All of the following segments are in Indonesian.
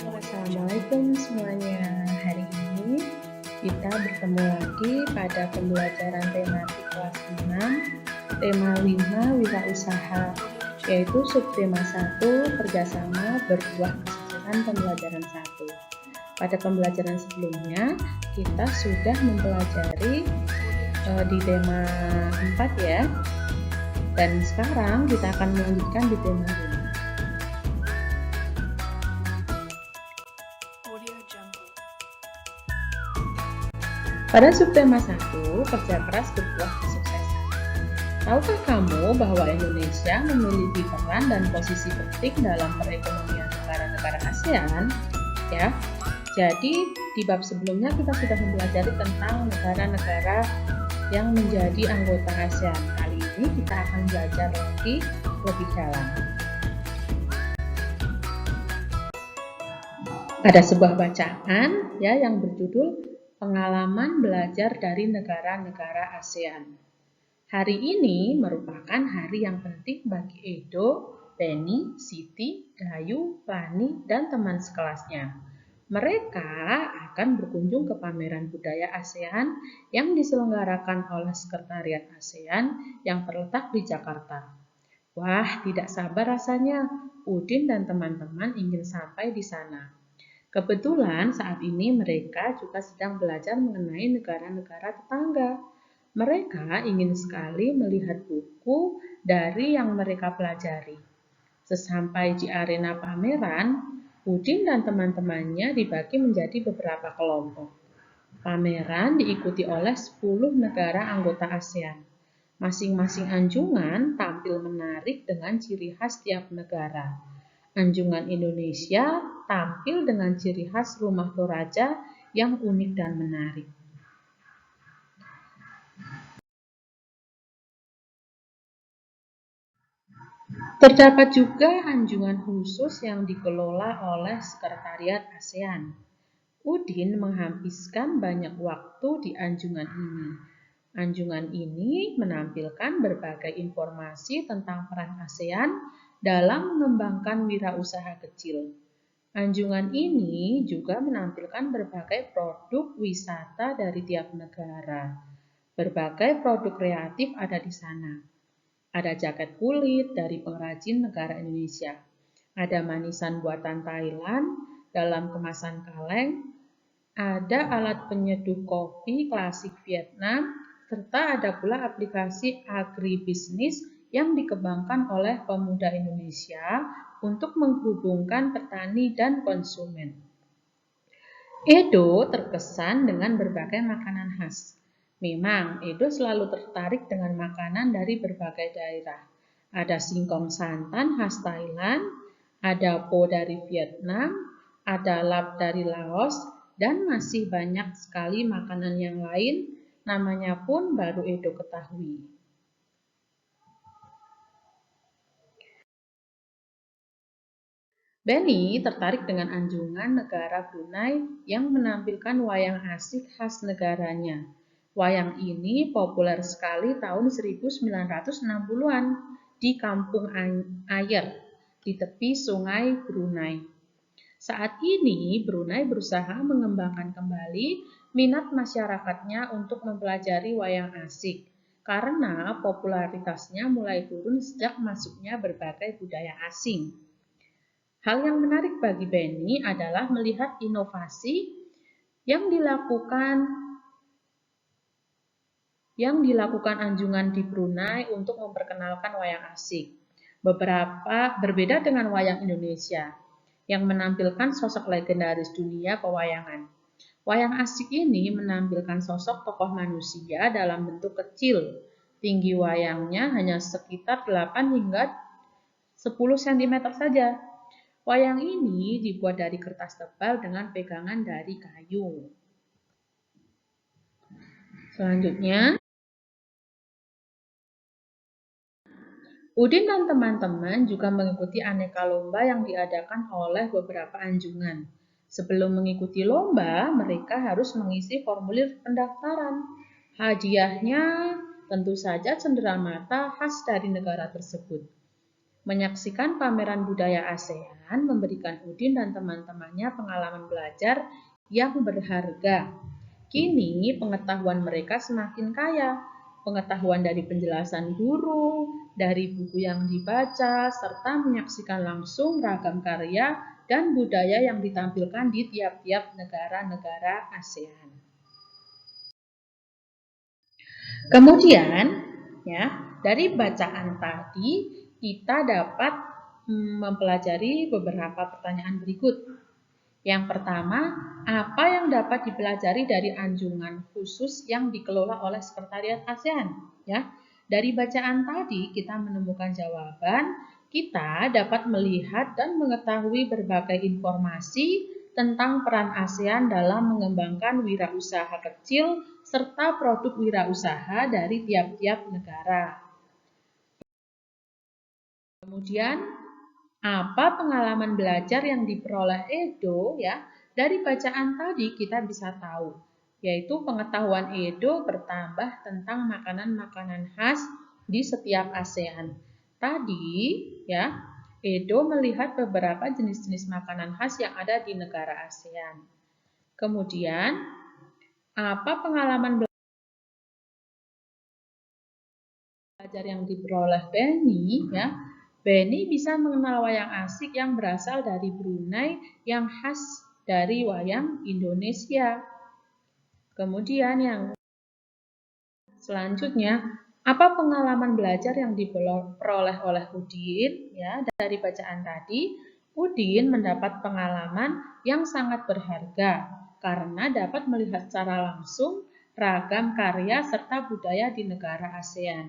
Assalamualaikum semuanya. Hari ini kita bertemu lagi pada pembelajaran tematik kelas 6, tema 5 wirausaha, yaitu subtema 1 kerjasama berbuah kesuksesan pembelajaran 1. Pada pembelajaran sebelumnya kita sudah mempelajari di tema 4 ya. Dan sekarang kita akan melanjutkan di tema 5. Pada subtema 1, kerja keras berbuah kesuksesan. Tahukah kamu bahwa Indonesia memiliki peran dan posisi penting dalam perekonomian negara-negara ASEAN? Ya, jadi di bab sebelumnya kita sudah mempelajari tentang negara-negara yang menjadi anggota ASEAN. Kali ini kita akan belajar lagi lebih dalam. Ada sebuah bacaan ya yang berjudul Pengalaman belajar dari negara-negara ASEAN. Hari ini merupakan hari yang penting bagi Edo, Benny, Siti, Gayu, Lani, dan teman sekelasnya. Mereka akan berkunjung ke pameran budaya ASEAN yang diselenggarakan oleh Sekretariat ASEAN yang terletak di Jakarta. Wah, tidak sabar rasanya. Udin dan teman-teman ingin sampai di sana. Kebetulan saat ini mereka juga sedang belajar mengenai negara-negara tetangga. Mereka ingin sekali melihat buku dari yang mereka pelajari. Sesampai di arena pameran, Udin dan teman-temannya dibagi menjadi beberapa kelompok. Pameran diikuti oleh 10 negara anggota ASEAN. Masing-masing anjungan tampil menarik dengan ciri khas tiap negara. Anjungan Indonesia tampil dengan ciri khas rumah Toraja yang unik dan menarik. Terdapat juga anjungan khusus yang dikelola oleh Sekretariat ASEAN. Udin menghabiskan banyak waktu di anjungan ini. Anjungan ini menampilkan berbagai informasi tentang peran ASEAN dalam mengembangkan wirausaha kecil. Anjungan ini juga menampilkan berbagai produk wisata dari tiap negara. Berbagai produk kreatif ada di sana. Ada jaket kulit dari pengrajin negara Indonesia. Ada manisan buatan Thailand dalam kemasan kaleng. Ada alat penyeduh kopi klasik Vietnam, serta ada pula aplikasi agribisnis yang dikembangkan oleh pemuda Indonesia untuk menghubungkan petani dan konsumen. Edo terkesan dengan berbagai makanan khas. Memang, Edo selalu tertarik dengan makanan dari berbagai daerah. Ada singkong santan khas Thailand, ada po dari Vietnam, ada lap dari Laos, dan masih banyak sekali makanan yang lain, namanya pun baru Edo ketahui. Benny tertarik dengan anjungan negara Brunei yang menampilkan wayang asik khas negaranya. Wayang ini populer sekali tahun 1960-an di Kampung Ayer, di tepi sungai Brunei. Saat ini, Brunei berusaha mengembangkan kembali minat masyarakatnya untuk mempelajari wayang asik, karena popularitasnya mulai turun sejak masuknya berbagai budaya asing. Hal yang menarik bagi Benny adalah melihat inovasi yang dilakukan anjungan di Brunei untuk memperkenalkan wayang asik. Berbeda dengan wayang Indonesia yang menampilkan sosok legendaris dunia pewayangan. Wayang asik ini menampilkan sosok tokoh manusia dalam bentuk kecil. Tinggi wayangnya hanya sekitar 8 hingga 10 cm saja. Wayang ini dibuat dari kertas tebal dengan pegangan dari kayu. Selanjutnya, Udin dan teman-teman juga mengikuti aneka lomba yang diadakan oleh beberapa anjungan. Sebelum mengikuti lomba, mereka harus mengisi formulir pendaftaran. Hadiahnya tentu saja cenderamata khas dari negara tersebut. Menyaksikan pameran budaya ASEAN asean memberikan Udin dan teman-temannya pengalaman belajar yang berharga. Kini pengetahuan mereka semakin kaya. Pengetahuan dari penjelasan guru, dari buku yang dibaca, serta menyaksikan langsung ragam karya dan budaya yang ditampilkan di tiap-tiap negara-negara ASEAN. Kemudian, ya, dari bacaan tadi kita dapat mempelajari beberapa pertanyaan berikut. Yang pertama, apa yang dapat dipelajari dari anjungan khusus yang dikelola oleh Sekretariat ASEAN? Ya, dari bacaan tadi kita menemukan jawaban. Kita dapat melihat dan mengetahui berbagai informasi tentang peran ASEAN dalam mengembangkan wirausaha kecil serta produk wirausaha dari tiap-tiap negara. Kemudian, apa pengalaman belajar yang diperoleh Edo? Ya, dari bacaan tadi kita bisa tahu, yaitu pengetahuan Edo bertambah tentang makanan-makanan khas di setiap ASEAN. Tadi, ya, Edo melihat beberapa jenis-jenis makanan khas yang ada di negara ASEAN. Kemudian, apa pengalaman belajar yang diperoleh Benny? Ya, Benny bisa mengenal wayang asik yang berasal dari Brunei yang khas dari wayang Indonesia. Kemudian yang selanjutnya, apa pengalaman belajar yang diperoleh oleh Udin? Ya, dari bacaan tadi, Udin mendapat pengalaman yang sangat berharga karena dapat melihat secara langsung ragam karya serta budaya di negara ASEAN.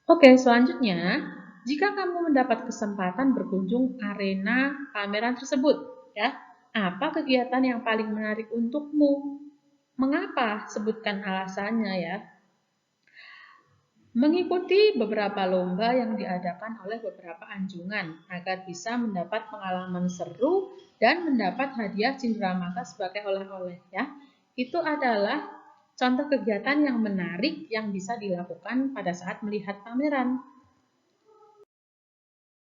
Oke, selanjutnya, jika kamu mendapat kesempatan berkunjung arena pameran tersebut, ya, apa kegiatan yang paling menarik untukmu? Mengapa? Sebutkan alasannya ya. Mengikuti beberapa lomba yang diadakan oleh beberapa anjungan agar bisa mendapat pengalaman seru dan mendapat hadiah cenderamata sebagai oleh-oleh ya. Itu adalah contoh kegiatan yang menarik yang bisa dilakukan pada saat melihat pameran.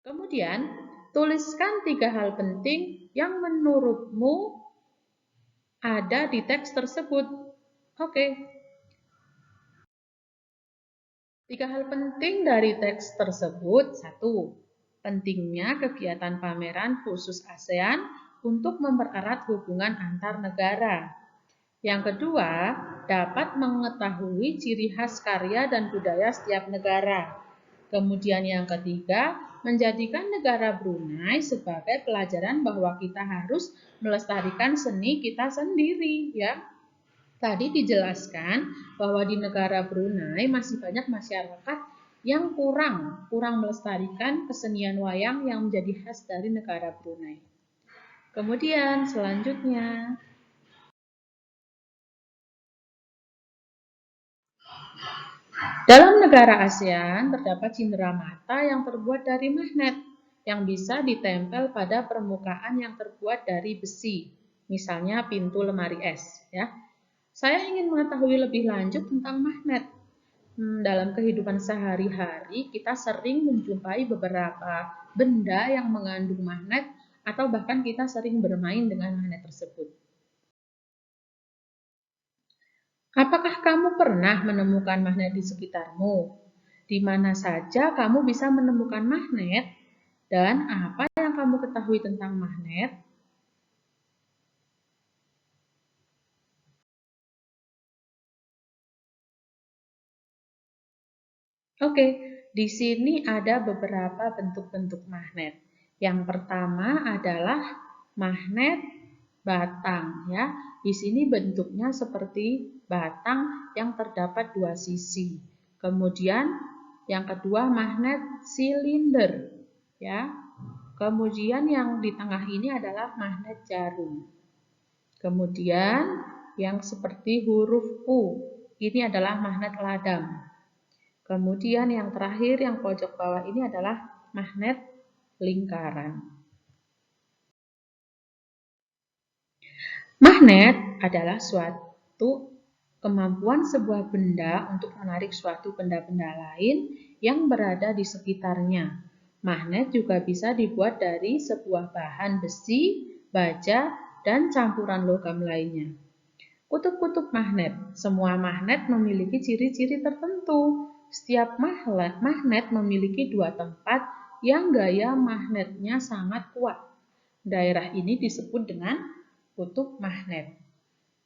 Kemudian, tuliskan 3 hal penting yang menurutmu ada di teks tersebut. Oke. 3 hal penting dari teks tersebut. 1. Pentingnya kegiatan pameran khusus ASEAN untuk mempererat hubungan antar negara. Yang kedua, dapat mengetahui ciri khas karya dan budaya setiap negara. Kemudian yang ketiga, menjadikan negara Brunei sebagai pelajaran bahwa kita harus melestarikan seni kita sendiri, ya. Tadi dijelaskan bahwa di negara Brunei masih banyak masyarakat yang kurang melestarikan kesenian wayang yang menjadi khas dari negara Brunei. Kemudian selanjutnya, dalam negara ASEAN terdapat cenderamata yang terbuat dari magnet yang bisa ditempel pada permukaan yang terbuat dari besi, misalnya pintu lemari es. Ya. Saya ingin mengetahui lebih lanjut tentang magnet. Dalam kehidupan sehari-hari kita sering menjumpai beberapa benda yang mengandung magnet atau bahkan kita sering bermain dengan magnet tersebut. Apakah kamu pernah menemukan magnet di sekitarmu? Di mana saja kamu bisa menemukan magnet? Dan apa yang kamu ketahui tentang magnet? Oke, di sini ada beberapa bentuk-bentuk magnet. Yang pertama adalah magnet batang ya. Di sini bentuknya seperti batang yang terdapat 2 sisi. Kemudian yang kedua magnet silinder ya. Kemudian yang di tengah ini adalah magnet jarum. Kemudian yang seperti huruf U. Ini adalah magnet ladang. Kemudian yang terakhir yang pojok bawah ini adalah magnet lingkaran. Magnet adalah suatu kemampuan sebuah benda untuk menarik suatu benda-benda lain yang berada di sekitarnya. Magnet juga bisa dibuat dari sebuah bahan besi, baja, dan campuran logam lainnya. Kutub-kutub magnet. Semua magnet memiliki ciri-ciri tertentu. Setiap magnet memiliki dua tempat yang gaya magnetnya sangat kuat. Daerah ini disebut dengan kutub magnet.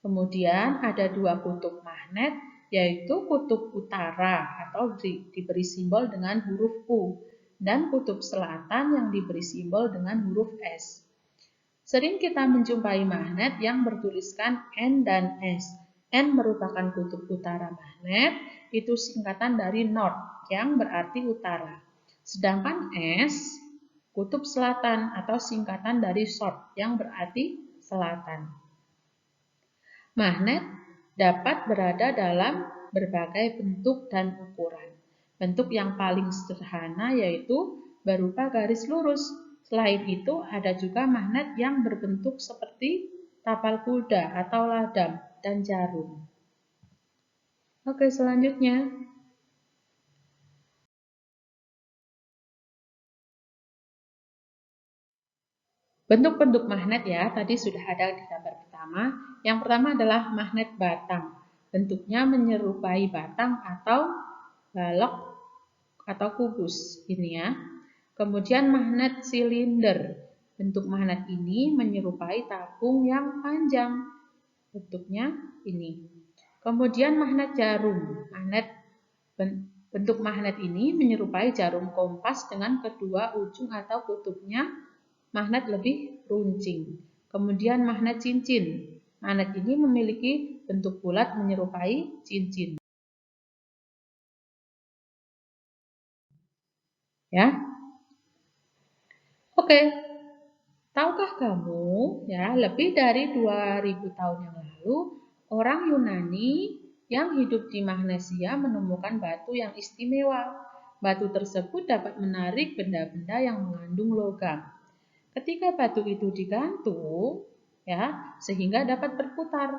Kemudian ada dua kutub magnet, yaitu kutub utara atau diberi simbol dengan huruf U, dan kutub selatan yang diberi simbol dengan huruf S. Sering kita menjumpai magnet yang bertuliskan N dan S. N merupakan kutub utara magnet, itu singkatan dari North yang berarti utara. Sedangkan S, kutub selatan atau singkatan dari South yang berarti selatan. Magnet dapat berada dalam berbagai bentuk dan ukuran. Bentuk yang paling sederhana yaitu berupa garis lurus. Selain itu, ada juga magnet yang berbentuk seperti tapal kuda atau ladang dan jarum. Oke, selanjutnya. Bentuk-bentuk magnet ya, tadi sudah ada di gambar pertama. Yang pertama adalah magnet batang. Bentuknya menyerupai batang atau balok atau kubus ini ya. Kemudian magnet silinder. Bentuk magnet ini menyerupai tabung yang panjang. Bentuknya ini. Kemudian magnet jarum. Bentuk magnet ini menyerupai jarum kompas dengan kedua ujung atau kutubnya magnet lebih runcing. Kemudian magnet cincin. Magnet ini memiliki bentuk bulat menyerupai cincin. Ya. Oke. Tahukah kamu, ya, lebih dari 2000 tahun yang lalu, orang Yunani yang hidup di Magnesia menemukan batu yang istimewa. Batu tersebut dapat menarik benda-benda yang mengandung logam. Ketika batu itu digantung, ya, sehingga dapat berputar.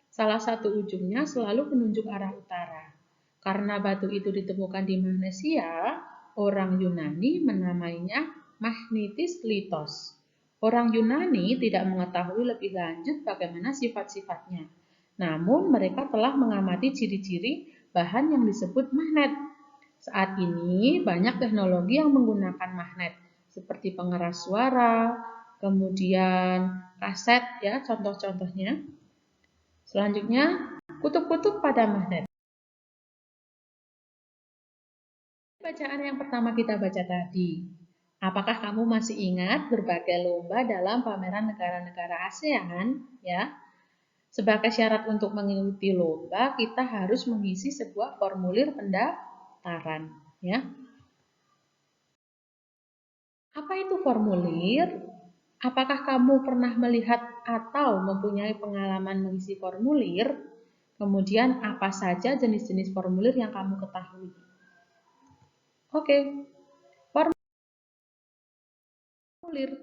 Salah satu ujungnya selalu menunjuk arah utara. Karena batu itu ditemukan di Magnesia, orang Yunani menamainya magnetis litos. Orang Yunani tidak mengetahui lebih lanjut bagaimana sifat-sifatnya. Namun mereka telah mengamati ciri-ciri bahan yang disebut magnet. Saat ini banyak teknologi yang menggunakan magnet, seperti pengeras suara, kemudian kaset ya contoh-contohnya. Selanjutnya, kutub-kutub pada magnet. Bacaan yang pertama kita baca tadi. Apakah kamu masih ingat berbagai lomba dalam pameran negara-negara ASEAN? Ya, sebagai syarat untuk mengikuti lomba, kita harus mengisi sebuah formulir pendaftaran. Ya, apa itu formulir? Apakah kamu pernah melihat atau mempunyai pengalaman mengisi formulir? Kemudian apa saja jenis-jenis formulir yang kamu ketahui? Oke. Formulir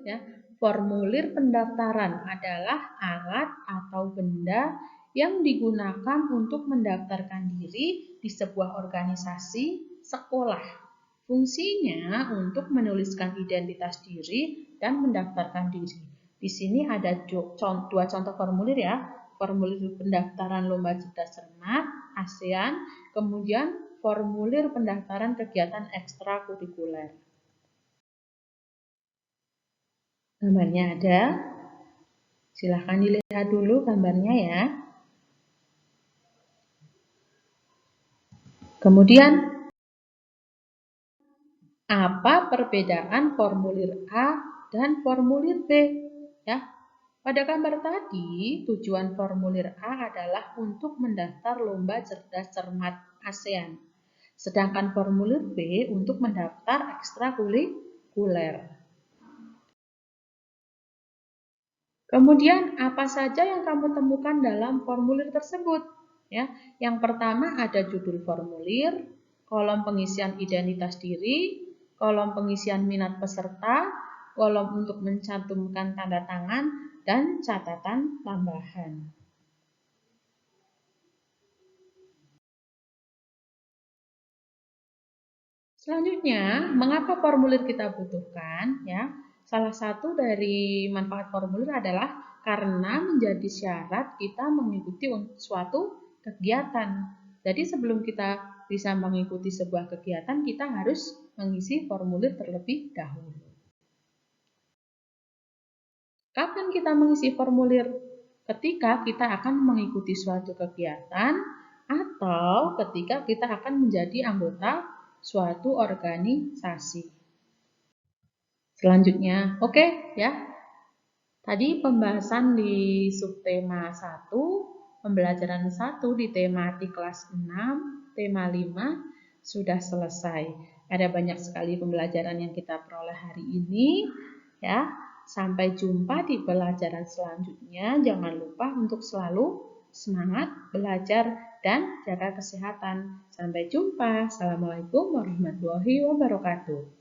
ya. Formulir pendaftaran adalah alat atau benda yang digunakan untuk mendaftarkan diri di sebuah organisasi sekolah. Fungsinya untuk menuliskan identitas diri dan mendaftarkan diri. Di sini ada dua contoh formulir ya. Formulir pendaftaran lomba cerdas cermat ASEAN, kemudian formulir pendaftaran kegiatan ekstrakurikuler. Gambarnya ada. Silahkan dilihat dulu gambarnya ya. Kemudian, apa perbedaan formulir A dan formulir B? Ya, pada gambar tadi, tujuan formulir A adalah untuk mendaftar lomba cerdas cermat ASEAN. Sedangkan formulir B untuk mendaftar ekstrakurikuler. Kemudian apa saja yang kamu temukan dalam formulir tersebut? Ya, yang pertama ada judul formulir, kolom pengisian identitas diri, kolom pengisian minat peserta, kolom untuk mencantumkan tanda tangan, dan catatan tambahan. Selanjutnya, mengapa formulir kita butuhkan? Ya, salah satu dari manfaat formulir adalah karena menjadi syarat kita mengikuti suatu kegiatan. Jadi sebelum kita bisa mengikuti sebuah kegiatan, kita harus mengisi formulir terlebih dahulu. Kapan kita mengisi formulir? Ketika kita akan mengikuti suatu kegiatan atau ketika kita akan menjadi anggota suatu organisasi. Selanjutnya, oke ya. Tadi pembahasan di subtema 1, pembelajaran 1 di tematik kelas 6, tema 5 sudah selesai. Ada banyak sekali pembelajaran yang kita peroleh hari ini ya. Sampai jumpa di pelajaran selanjutnya. Jangan lupa untuk selalu semangat belajar dan jaga kesehatan. Sampai jumpa. Assalamualaikum warahmatullahi wabarakatuh.